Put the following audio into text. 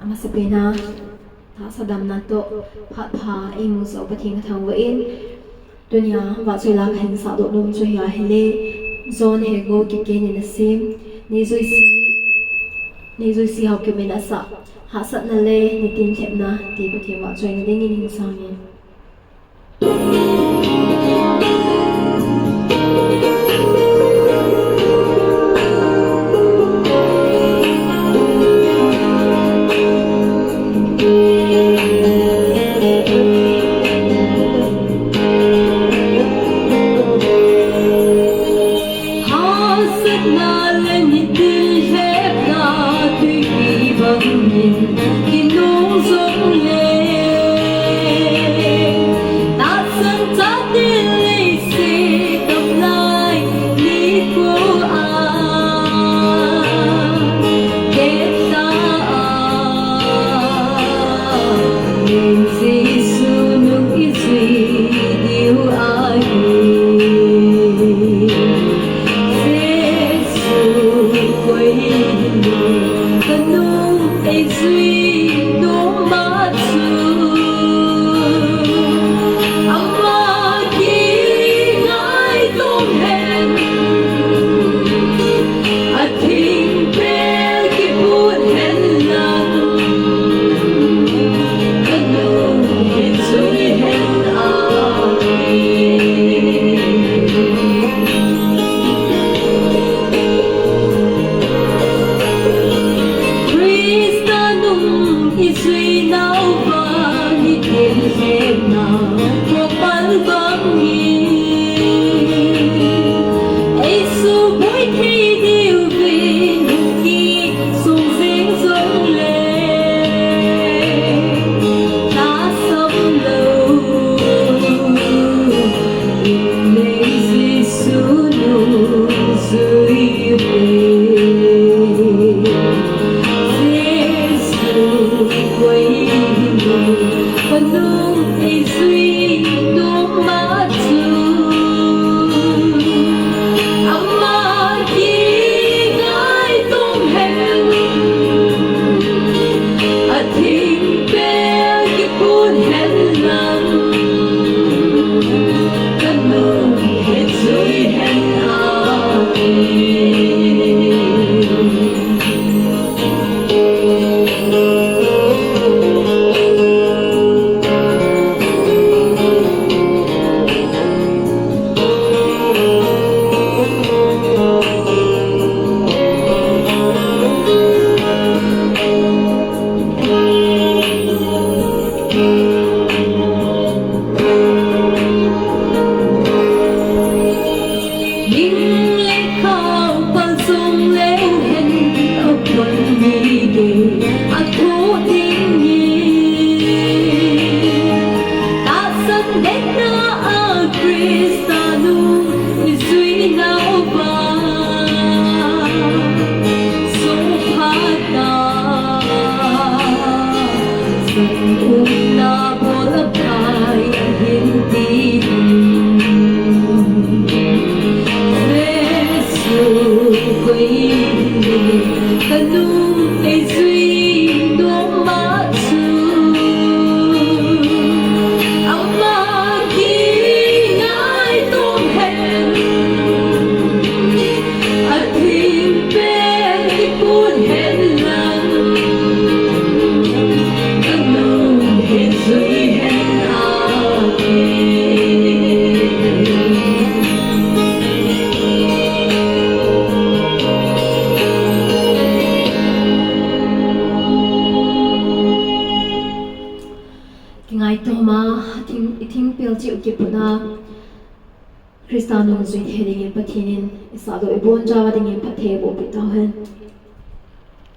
Amasapina Hahsat na to Pha ing so pathing thang in dunya wa chula khin sa do nom chu ya hele johnhegoukipgen3899 ni zui si hau ke mena sa Hahsat nale Nitin lhep na ti pathi wa choi na ding in sang ye Kristano zui heading in patinin isado ibon jawa ding in pathe bo bitahen